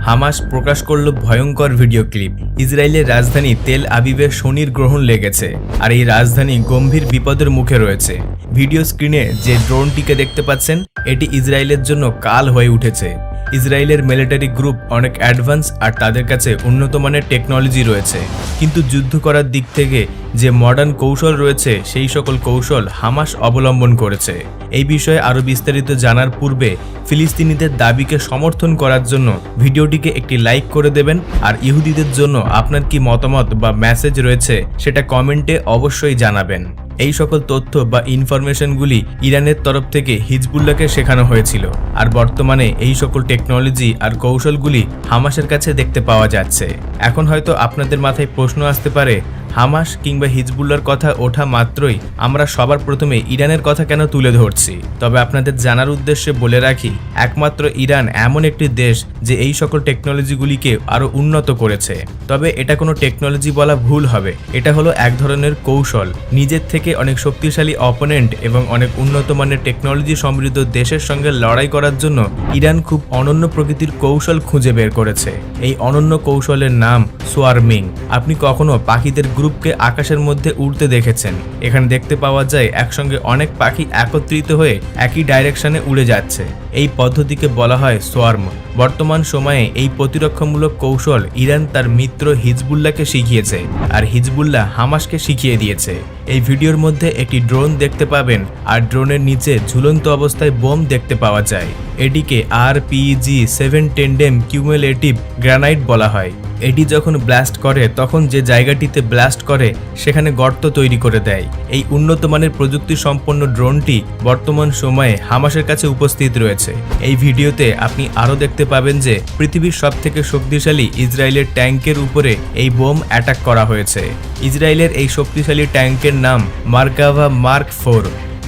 Hamas প্রকাশ করল ভয়ঙ্কর video clip. ইসরায়েলের রাজধানী তেল আবিবে শনির গ্রহণ লেগেছে, আর এই রাজধানী গম্ভীর বিপদের মুখে রয়েছে। ভিডিও স্ক্রিনে যে ড্রোনটিকে দেখতে পাচ্ছেন, এটি ইসরায়েলের জন্য কাল হয়ে উঠেছে। ইসরায়েলের মিলিটারি গ্রুপ অনেক অ্যাডভান্স আর তাদের কাছে উন্নত মানের টেকনোলজি রয়েছে, কিন্তু যুদ্ধ করার দিক থেকে যে মডার্ন কৌশল রয়েছে সেই সকল কৌশল হামাস অবলম্বন করেছে। এই বিষয়ে আরও বিস্তারিত জানার পূর্বে ফিলিস্তিনিদের দাবিকে সমর্থন করার জন্য ভিডিওটিকে একটি লাইক করে দেবেন, আর ইহুদিদের জন্য আপনার কি মতামত বা মেসেজ রয়েছে সেটা কমেন্টে অবশ্যই জানাবেন। এই সকল তথ্য বা ইনফরমেশনগুলি ইরানের তরফ থেকে হিজবুল্লাহকে শেখানো হয়েছিল, আর বর্তমানে এই সকল টেকনোলজি আর কৌশলগুলি হামাসের কাছে দেখতে পাওয়া যাচ্ছে। এখন হয়তো আপনাদের মাথায় প্রশ্ন আসতে পারে, হামাস কিংবা হিজবুল্লাহর কথা ওঠা মাত্রই আমরা সবার প্রথমে ইরানের কথা কেন তুলে ধরছি? তবে আপনাদের জানার উদ্দেশ্যে বলে রাখি, একমাত্র ইরান এমন একটি দেশ যে এই সকল টেকনোলজিগুলিকে আরও উন্নত করেছে। তবে এটা কোনো টেকনোলজি বলা ভুল হবে, এটা হলো এক ধরনের কৌশল। নিজের থেকে অনেক শক্তিশালী অপোনেন্ট এবং অনেক উন্নত মানের টেকনোলজি সমৃদ্ধ দেশের সঙ্গে লড়াই করার জন্য ইরান খুব অনন্য প্রকৃতির কৌশল খুঁজে বের করেছে। এই অনন্য কৌশলের নাম সোয়ার্মিং। আপনি কখনো পাখিদের গ্রুপকে আকাশের মধ্যে উড়তে দেখেছেন? এখানে দেখতে পাওয়া যায় একসঙ্গে অনেক পাখি একত্রিত হয়ে একই ডাইরেকশনে উড়ে যাচ্ছে। এই পদ্ধতিকে বলা হয় সোয়ার্ম। বর্তমান সময়ে এই প্রতিরক্ষামূলক কৌশল ইরান তার মিত্র হিজবুল্লাহকে শিখিয়েছে, আর হিজবুল্লাহ হামাসকে শিখিয়ে দিয়েছে। এই ভিডিওর মধ্যে একটি ড্রোন দেখতে পাবেন, আর ড্রোনের নিচে ঝুলন্ত অবস্থায় বোম দেখতে পাওয়া যায়। এটিকে RPG-7 টেন্ডেম কিউমুলেটিভ গ্রানাইট বলা হয়। এটি যখন ব্লাস্ট করে তখন যে জায়গাটিতে ব্লাস্ট করে সেখানে গর্ত তৈরি করে দেয়। এই উন্নত মানের প্রযুক্তি সম্পন্ন ড্রোনটি বর্তমান সময়ে হামাসের কাছে উপস্থিত রয়েছে। এই ভিডিওতে আপনি আরও দেখতে পাবেন যে পৃথিবীর সবথেকে শক্তিশালী ইসরায়েলের ট্যাঙ্কের উপরে এই বোম অ্যাটাক করা হয়েছে। ইসরায়েলের এই শক্তিশালী ট্যাঙ্কের নাম মার্কাভা মার্ক 4।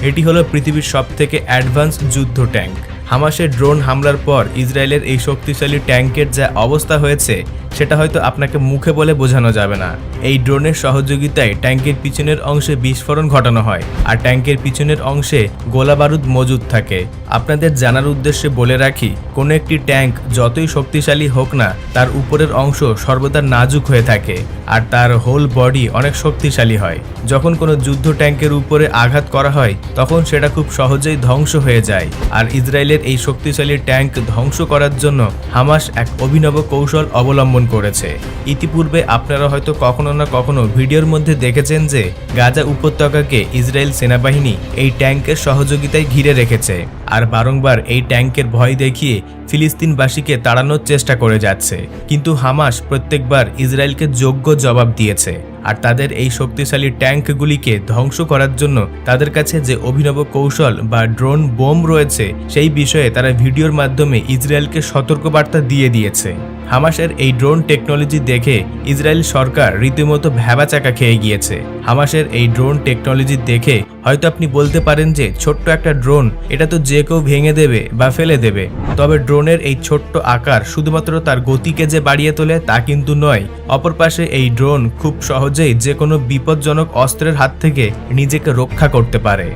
এটি হলো পৃথিবীর সবথেকে অ্যাডভান্স যুদ্ধ ট্যাঙ্ক। হামাসের ড্রোন হামলার পর ইসরায়েলের এই শক্তিশালী ট্যাঙ্কের যা অবস্থা হয়েছে সেটা হয়তো আপনাকে মুখে বলে বোঝানো যাবে না। এই ড্রোনের সহযোগিতায় ট্যাঙ্কের পিছনের অংশে বিস্ফোরণ ঘটানো হয়, আর ট্যাঙ্কের পিছনের অংশে গোলা বারুদ মজুদ থাকে। আপনাদের জানার উদ্দেশ্যে বলে রাখি, কোনো একটি ট্যাঙ্ক যতই শক্তিশালী হোক না, তার উপরের অংশ সর্বদা নাজুক হয়ে থাকে, আর তার হোল বডি অনেক শক্তিশালী হয়। যখন কোনো যুদ্ধ ট্যাঙ্কের উপরে আঘাত করা হয় তখন সেটা খুব সহজেই ধ্বংস হয়ে যায়। আর ইসরায়েলের এই শক্তিশালী ট্যাঙ্ক ধ্বংস করার জন্য হামাস এক অভিনব কৌশল অবলম্বন করেছে। ইতিপূর্বে আপনারা হয়তো কখনো না কখনো ভিডিওর মধ্যে দেখেছেন যে গাজা উপত্যকাকে ইসরায়েল সেনাবাহিনী এই ট্যাঙ্কের সহযোগিতায় ঘিরে রেখেছে, আর বারংবার এই ট্যাঙ্কের ভয় দেখিয়ে ফিলিস্তিনবাসীকে তাড়ানোর চেষ্টা করে যাচ্ছে। কিন্তু হামাস প্রত্যেকবার ইসরায়েলকে যোগ্য জবাব দিয়েছে, আর তাদের এই শক্তিশালী ট্যাঙ্কগুলিকে ধ্বংস করার জন্য তাদের কাছে যে অভিনব কৌশল বা ড্রোন বোম রয়েছে সেই বিষয়ে তারা ভিডিওর মাধ্যমে ইসরায়েলকে সতর্কবার্তা দিয়ে দিয়েছে। হামাসের এই ড্রোন টেকনোলজি দেখে ইসরায়েল সরকার রীতিমতো ভ্যাবাচাকা খেয়ে গিয়েছে। হামাসের এই ড্রোন টেকনোলজি দেখে হয়তো আপনি বলতে পারেন যে ছোট্ট একটা ড্রোন, এটা তো যে কেউ ভেঙে দেবে বা ফেলে দেবে। তবে ড্রোনের এই ছোট্ট আকার শুধুমাত্র তার গতিকে যে বাড়িয়ে তোলে তা কিন্তু নয়। অপর পাশে এই ড্রোন খুব সহজেই যে কোনো বিপজ্জনক অস্ত্রের হাত থেকে নিজেকে রক্ষা করতে পারে।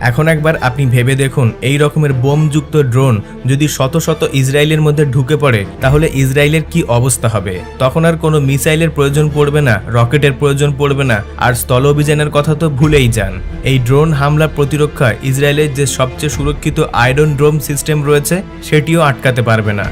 এখন একবার আপনি ভেবে দেখুন, এই রকমের বোমযুক্ত ড্রোন যদি শত শত ইসরায়েলের মধ্যে ঢুকে পড়ে তাহলে ইসরায়েলের কি অবস্থা হবে? তখন আর কোনো মিসাইলের প্রয়োজন পড়বে না, রকেটের প্রয়োজন পড়বে না, আর স্থল অভিযানের কথা তো ভুলেই যান। এই ড্রোন হামলা প্রতিরক্ষা ইসরায়েলের যে সবচেয়ে সুরক্ষিত আয়রন ডোম সিস্টেম রয়েছে সেটিও আটকাতে পারবে না।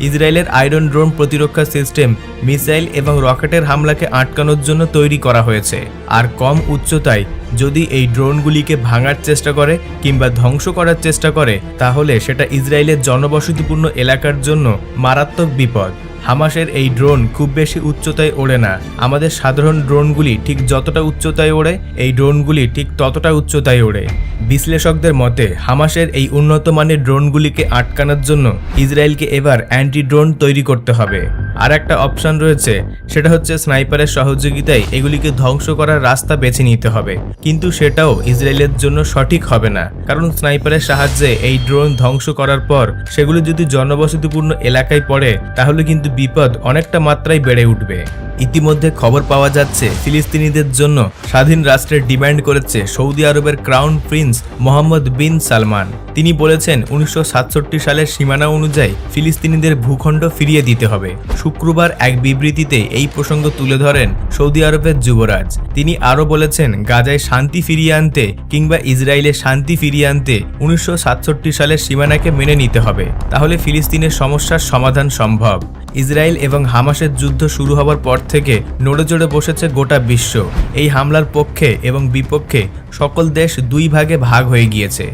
ইসরায়েলের আয়রন ডোম প্রতিরক্ষা সিস্টেম মিসাইল এবং রকেটের হামলাকে আটকানোর জন্য তৈরি করা হয়েছে, আর কম উচ্চতায় যদি এই ড্রোনগুলিকে ভাঙার চেষ্টা করে কিংবা ধ্বংস করার চেষ্টা করে তাহলে সেটা ইসরায়েলের জনবসতিপূর্ণ এলাকার জন্য মারাত্মক বিপদ। হামাসের এই ড্রোন খুব বেশি উচ্চতায় ওড়ে না। আমাদের সাধারণ ড্রোনগুলি ঠিক যতটা উচ্চতায় ওড়ে, এই ড্রোনগুলি ঠিক ততটা উচ্চতায় ওড়ে। বিশ্লেষকদের মতে হামাসের এই উন্নত মানের ড্রোনগুলিকে আটকানোর জন্য ইসরায়েলকে এবার অ্যান্টি ড্রোন তৈরি করতে হবে। আর একটা অপশন রয়েছে, সেটা হচ্ছে স্নাইপারের সহযোগিতায় এগুলিকে ধ্বংস করার রাস্তা বেছে নিতে হবে। কিন্তু সেটাও ইসরায়েলের জন্য সঠিক হবে না, কারণ স্নাইপারের সাহায্যে এই ড্রোন ধ্বংস করার পর সেগুলি যদি জনবসতিপূর্ণ এলাকায় পড়ে তাহলে কিন্তু বিপদ অনেকটা মাত্রায় বেড়ে উঠবে। ইতিমধ্যে খবর পাওয়া যাচ্ছে ফিলিস্তিনিদের জন্য স্বাধীন রাষ্ট্রের ডিমান্ড করেছে সৌদি আরবের ক্রাউন প্রিন্স মোহাম্মদ বিন সালমান। তিনি বলেছেন 1967 সালের সীমানা অনুযায়ী ফিলিস্তিনিদের ভূখণ্ড ফিরিয়ে দিতে হবে। শুক্রবার এক বিবৃতিতে এই প্রসঙ্গ তুলে ধরেন সৌদি আরবের যুবরাজ। তিনি আরও বলেছেন, গাজায় শান্তি ফিরিয়ে আনতে কিংবা ইসরায়েলে শান্তি ফিরিয়ে আনতে 1967 সালের সীমানাকে মেনে নিতে হবে, তাহলে ফিলিস্তিনের সমস্যার সমাধান সম্ভব। ইসরায়েল এবং হামাসের যুদ্ধ শুরু হওয়ার পর থেকে নড়েচড়ে বসেছে গোটা বিশ্ব। এই হামলার পক্ষে এবং বিপক্ষে সকল দেশ দুই ভাগে ভাগ হয়ে গিয়েছে।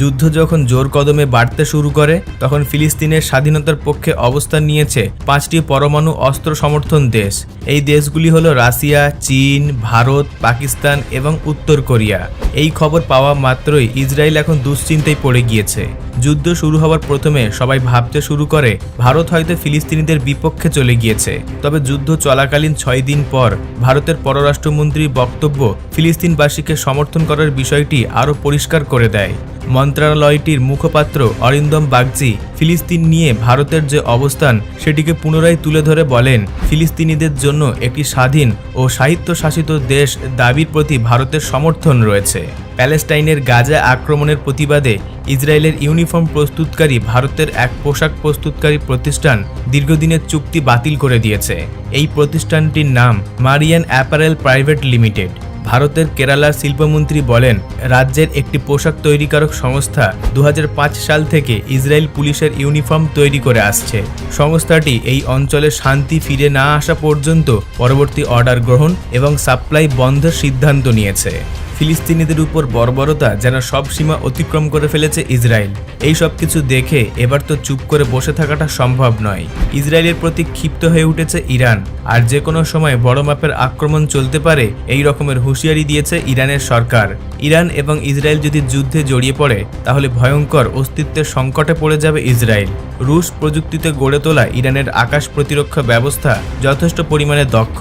যুদ্ধ যখন জোর কদমে বাড়তে শুরু করে তখন ফিলিস্তিনের স্বাধীনতার পক্ষে অবস্থান নিয়েছে 5টি পরমাণু অস্ত্র সমর্থন দেশ। এই দেশগুলি হলো রাশিয়া, চীন, ভারত, পাকিস্তান এবং উত্তর কোরিয়া। এই খবর পাওয়া মাত্রই ইসরায়েল এখন দুশ্চিন্তায় পড়ে গিয়েছে। যুদ্ধ শুরু হওয়ার প্রথমে সবাই ভাবতে শুরু করে ভারত হয়তো ফিলিস্তিনিদের বিপক্ষে চলে গিয়েছে। তবে যুদ্ধ চলাকালীন 6 দিন পর ভারতের পররাষ্ট্রমন্ত্রীর বক্তব্য ফিলিস্তিনবাসীকে সমর্থন করার বিষয়টি আরও পরিষ্কার করে দেয়। মন্ত্রণালয়টির মুখপাত্র অরিন্দম বাগচি ফিলিস্তিন নিয়ে ভারতের যে অবস্থান সেটিকে পুনরায় তুলে ধরে বলেন, ফিলিস্তিনিদের জন্য একটি স্বাধীন ও স্বায়ত্তশাসিত দেশ দাবির প্রতি ভারতের সমর্থন রয়েছে। প্যালেস্টাইনের গাজা আক্রমণের প্রতিবাদে ইসরায়েলের ইউনিফর্ম প্রস্তুতকারী ভারতের এক পোশাক প্রস্তুতকারী প্রতিষ্ঠান দীর্ঘদিনের চুক্তি বাতিল করে দিয়েছে। এই প্রতিষ্ঠানটির নাম মারিয়ান অ্যাপারেল প্রাইভেট লিমিটেড। ভারতের কেরালার শিল্পমন্ত্রী বলেন, রাজ্যের একটি পোশাক তৈরিকারক সংস্থা 2005 সাল থেকে ইসরায়েল পুলিশের ইউনিফর্ম তৈরি করে আসছে। সংস্থাটি এই অঞ্চলে শান্তি ফিরে না আসা পর্যন্ত পরবর্তী অর্ডার গ্রহণ এবং সাপ্লাই বন্ধের সিদ্ধান্ত নিয়েছে। ফিলিস্তিনিদের উপর বর্বরতা যেন সব সীমা অতিক্রম করে ফেলেছে ইসরায়েল। এই সব কিছু দেখে এবার তো চুপ করে বসে থাকাটা সম্ভব নয়। ইসরায়েলের প্রতি ক্ষিপ্ত হয়ে উঠেছে ইরান, আর যে কোনো সময় বড় মাপের আক্রমণ চলতে পারে এই রকমের হুঁশিয়ারি দিয়েছে ইরানের সরকার। ইরান এবং ইসরায়েল যদি যুদ্ধে জড়িয়ে পড়ে তাহলে ভয়ঙ্কর অস্তিত্বের সংকটে পড়ে যাবে ইসরায়েল। রুশ প্রযুক্তিতে গড়ে তোলা ইরানের আকাশ প্রতিরক্ষা ব্যবস্থা যথেষ্ট পরিমাণে দক্ষ।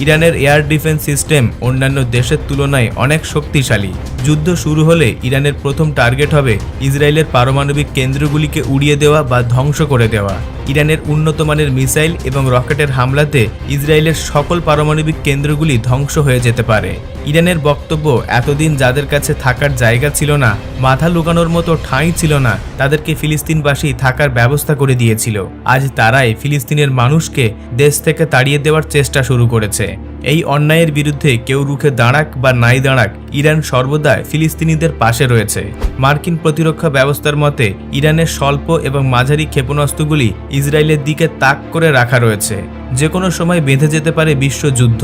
ইরানের এয়ার ডিফেন্স সিস্টেম অন্যান্য দেশের তুলনায় অনেক শক্তিশালী। যুদ্ধ শুরু হলে ইরানের প্রথম টার্গেট হবে ইসরায়েলের পারমাণবিক কেন্দ্রগুলিকে উড়িয়ে দেওয়া বা ধ্বংস করে দেওয়া। ইরানের উন্নত মানের মিসাইল এবং রকেটের হামলাতে ইসরায়েলের সকল পারমাণবিক কেন্দ্রগুলি ধ্বংস হয়ে যেতে পারে। ইরানের বক্তব্য, এতদিন যাদের কাছে থাকার জায়গা ছিল না, মাথা লুকানোর মতো ঠাঁই ছিল না, তাদেরকে ফিলিস্তিনবাসী থাকার ব্যবস্থা করে দিয়েছিল। আজ তারাই ফিলিস্তিনের মানুষকে দেশ থেকে তাড়িয়ে দেওয়ার চেষ্টা শুরু করেছে। এই অন্যায়ের বিরুদ্ধে কেউ রুখে দাঁড়াক বা নাই দাঁড়াক, ইরান সর্বদা ফিলিস্তিনিদের পাশে রয়েছে। মার্কিন প্রতিরক্ষা ব্যবস্থার মতে ইরানের স্বল্প এবং মাঝারি ক্ষেপণাস্ত্রগুলি ইসরায়েলের দিকে তাক করে রাখা রয়েছে। যে কোনো সময় বেঁধে যেতে পারে বিশ্বযুদ্ধ।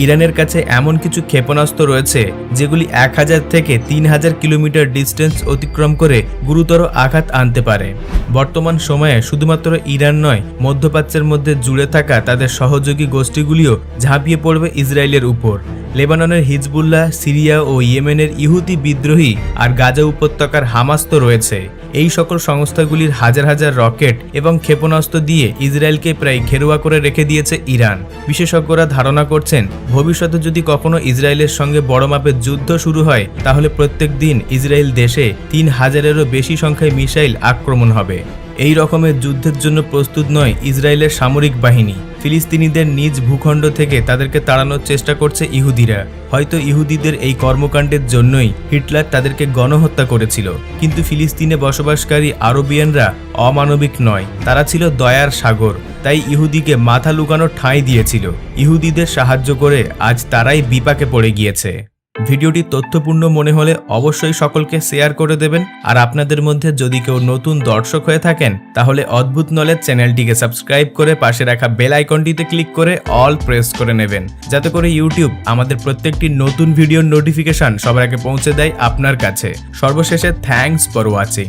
ইরানের কাছে এমন কিছু ক্ষেপণাস্ত্র রয়েছে যেগুলি 1000 থেকে 3000 কিলোমিটার ডিস্টেন্স অতিক্রম করে গুরুতর আঘাত আনতে পারে। বর্তমান সময়ে শুধুমাত্র ইরান নয়, মধ্যপ্রাচ্যের মধ্যে জুড়ে থাকা তাদের সহযোগী গোষ্ঠীগুলিও ঝাঁপিয়ে পড়বে ইসরায়েলের উপর। লেবাননের হিজবুল্লাহ, সিরিয়া ও ইয়েমেনের ইহুদি বিদ্রোহী আর গাজা উপত্যকার হামাস তো রয়েছে। এই সকল সংস্থাগুলির হাজার হাজার রকেট এবং ক্ষেপণাস্ত্র দিয়ে ইসরায়েলকে প্রায় ঘেরুয়া করে রেখে দিয়েছে ইরান। বিশেষজ্ঞরা ধারণা করছেন, ভবিষ্যতে যদি কখনো ইসরায়েলের সঙ্গে বড় মাপের যুদ্ধ শুরু হয় তাহলে প্রত্যেক দিন ইসরায়েল দেশে 3000-এরও বেশি সংখ্যায় মিসাইল আক্রমণ হবে। এই রকমের যুদ্ধের জন্য প্রস্তুত নয় ইসরায়েলের সামরিক বাহিনী। ফিলিস্তিনিদের নিজ ভূখণ্ড থেকে তাদেরকে তাড়ানোর চেষ্টা করছে ইহুদিরা। হয়তো ইহুদিদের এই কর্মকাণ্ডের জন্যই হিটলার তাদেরকে গণহত্যা করেছিল। কিন্তু ফিলিস্তিনে বসবাসকারী আরবিয়ানরা অমানবিক নয়, তারা ছিল দয়ার সাগর। তাই ইহুদিকে মাথা লুকানোর ঠাঁই দিয়েছিল। ইহুদিদের সাহায্য করে আজ তারাই বিপাকে পড়ে গিয়েছে। ভিডিওটি তথ্যপূর্ণ মনে হলে অবশ্যই সকলকে শেয়ার করে দেবেন। আর আপনাদের মধ্যে যদি কেউ নতুন দর্শক হয়ে থাকেন তাহলে অদ্ভুত নলেজ চ্যানেলটিকে সাবস্ক্রাইব করে পাশে রাখা বেল আইকনটিতে ক্লিক করে অল প্রেস করে নেবেন, যাতে করে ইউটিউব আমাদের প্রত্যেকটি নতুন ভিডিওর নোটিফিকেশন সবার আগে পৌঁছে দেয় আপনার কাছে। সর্বশেষে থ্যাঙ্কস ফর ওয়াচিং।